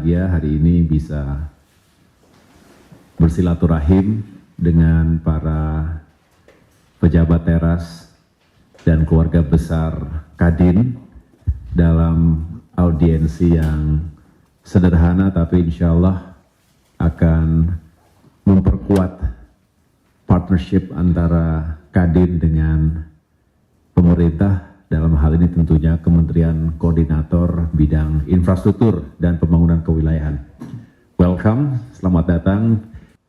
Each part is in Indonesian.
berbahagia hari ini bisa bersilaturahim dengan para pejabat teras dan keluarga besar Kadin dalam audiensi yang sederhana tapi insya Allah akan memperkuat partnership antara Kadin dengan pemerintah, dalam hal ini tentunya Kementerian Koordinator Bidang Infrastruktur dan Pembangunan Kewilayahan. Welcome, selamat datang.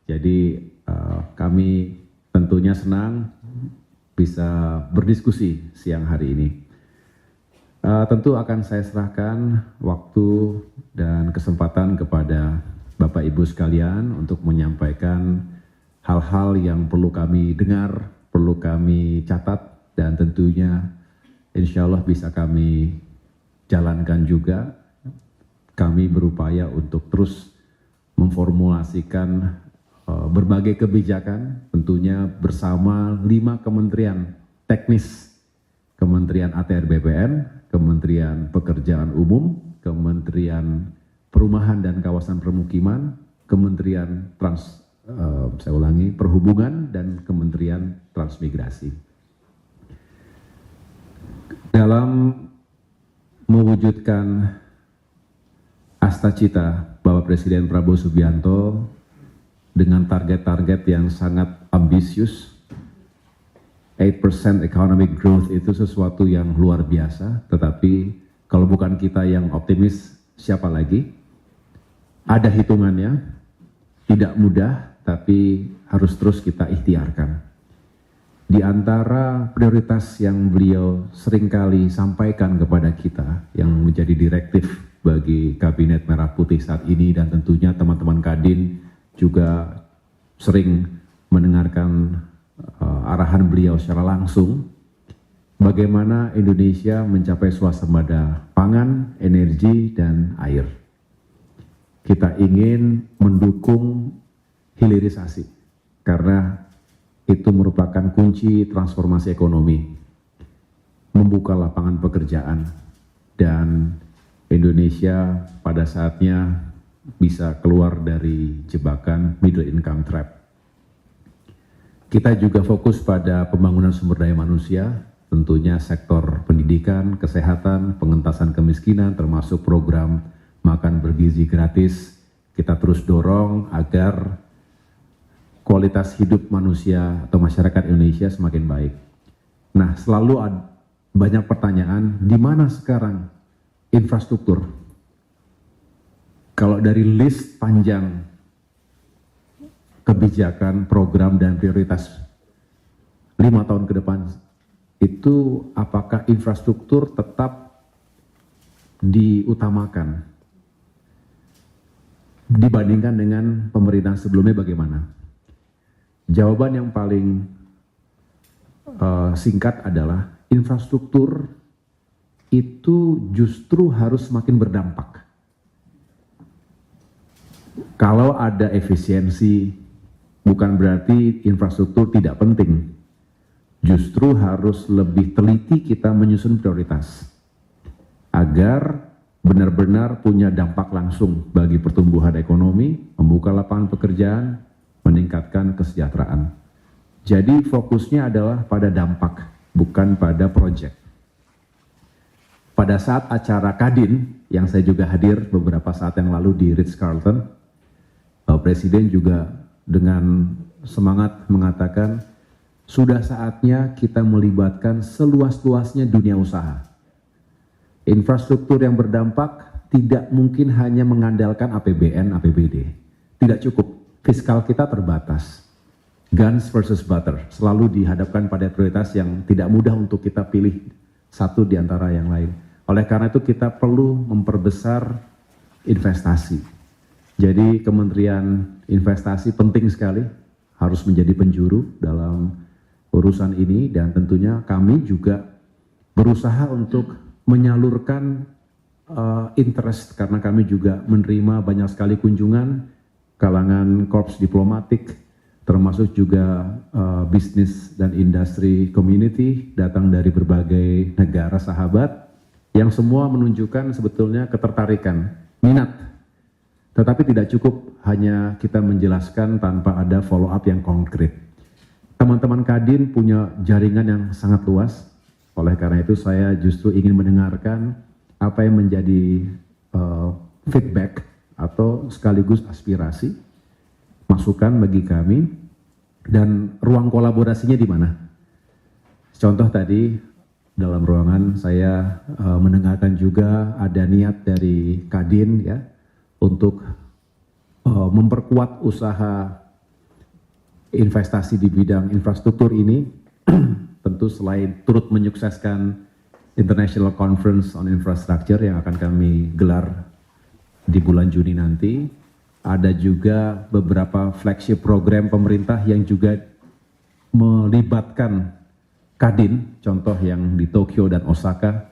Jadi kami tentunya senang bisa berdiskusi siang hari ini. Tentu akan saya serahkan waktu dan kesempatan kepada Bapak Ibu sekalian untuk menyampaikan hal-hal yang perlu kami dengar, perlu kami catat, dan tentunya insya Allah bisa kami jalankan juga. Kami berupaya untuk terus memformulasikan berbagai kebijakan, tentunya bersama 5 kementerian teknis, Kementerian ATR BPN, Kementerian Pekerjaan Umum, Kementerian Perumahan dan Kawasan Permukiman, Kementerian Perhubungan, dan Kementerian Transmigrasi. Dalam mewujudkan Astacita Bapak Presiden Prabowo Subianto dengan target-target yang sangat ambisius, 8% economic growth itu sesuatu yang luar biasa, tetapi kalau bukan kita yang optimis, siapa lagi? Ada hitungannya, tidak mudah, tapi harus terus kita ikhtiarkan. Di antara prioritas yang beliau seringkali sampaikan kepada kita, yang menjadi direktif bagi Kabinet Merah Putih saat ini, dan tentunya teman-teman Kadin juga sering mendengarkan arahan beliau secara langsung, bagaimana Indonesia mencapai swasembada pangan, energi, dan air. Kita ingin mendukung hilirisasi, karena itu merupakan kunci transformasi ekonomi, membuka lapangan pekerjaan, dan Indonesia pada saatnya bisa keluar dari jebakan middle income trap. Kita juga fokus pada pembangunan sumber daya manusia, tentunya sektor pendidikan, kesehatan, pengentasan kemiskinan, termasuk program makan bergizi gratis. Kita terus dorong agar kualitas hidup manusia atau masyarakat Indonesia semakin baik. Nah, selalu ada banyak pertanyaan, di mana sekarang infrastruktur? Kalau dari list panjang kebijakan, program, dan prioritas 5 tahun ke depan, itu apakah infrastruktur tetap diutamakan dibandingkan dengan pemerintahan sebelumnya? Bagaimana? Jawaban yang paling singkat adalah infrastruktur itu justru harus semakin berdampak. Kalau ada efisiensi, bukan berarti infrastruktur tidak penting. Justru harus lebih teliti kita menyusun prioritas agar benar-benar punya dampak langsung bagi pertumbuhan ekonomi, membuka lapangan pekerjaan, meningkatkan kesejahteraan. Jadi fokusnya adalah pada dampak, bukan pada proyek. Pada saat acara Kadin, yang saya juga hadir beberapa saat yang lalu di Ritz-Carlton, Presiden juga dengan semangat mengatakan, sudah saatnya kita melibatkan seluas-luasnya dunia usaha. Infrastruktur yang berdampak tidak mungkin hanya mengandalkan APBN, APBD. Tidak cukup, fiskal kita terbatas. Guns versus butter, selalu dihadapkan pada prioritas yang tidak mudah untuk kita pilih satu di antara yang lain. Oleh karena itu kita perlu memperbesar investasi. Jadi Kementerian Investasi penting sekali, harus menjadi penjuru dalam urusan ini, dan tentunya kami juga berusaha untuk menyalurkan interest, karena kami juga menerima banyak sekali kunjungan kalangan korps diplomatik, termasuk juga bisnis dan industri community datang dari berbagai negara sahabat, yang semua menunjukkan sebetulnya ketertarikan, minat Tetapi tidak cukup hanya kita menjelaskan tanpa ada follow up yang konkret. Teman-teman Kadin punya jaringan yang sangat luas, oleh karena itu saya justru ingin mendengarkan apa yang menjadi feedback atau sekaligus aspirasi, masukan bagi kami, dan ruang kolaborasinya di mana. Contoh tadi dalam ruangan saya mendengarkan juga ada niat dari Kadin ya untuk memperkuat usaha investasi di bidang infrastruktur ini, tentu selain turut menyukseskan International Conference on Infrastructure yang akan kami gelar di bulan Juni nanti, ada juga beberapa flagship program pemerintah yang juga melibatkan Kadin, contoh yang di Tokyo dan Osaka,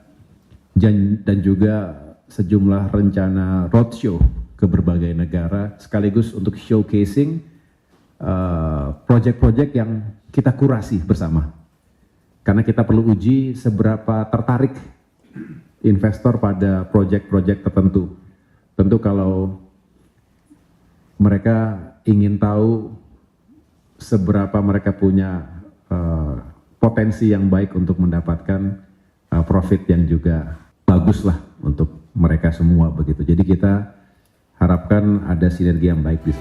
dan juga sejumlah rencana roadshow ke berbagai negara, sekaligus untuk showcasing proyek-proyek yang kita kurasi bersama. Karena kita perlu uji seberapa tertarik investor pada proyek-proyek tertentu. Tentu kalau mereka ingin tahu seberapa mereka punya potensi yang baik untuk mendapatkan profit yang juga bagus lah untuk mereka semua begitu. Jadi kita harapkan ada sinergi yang baik di sini.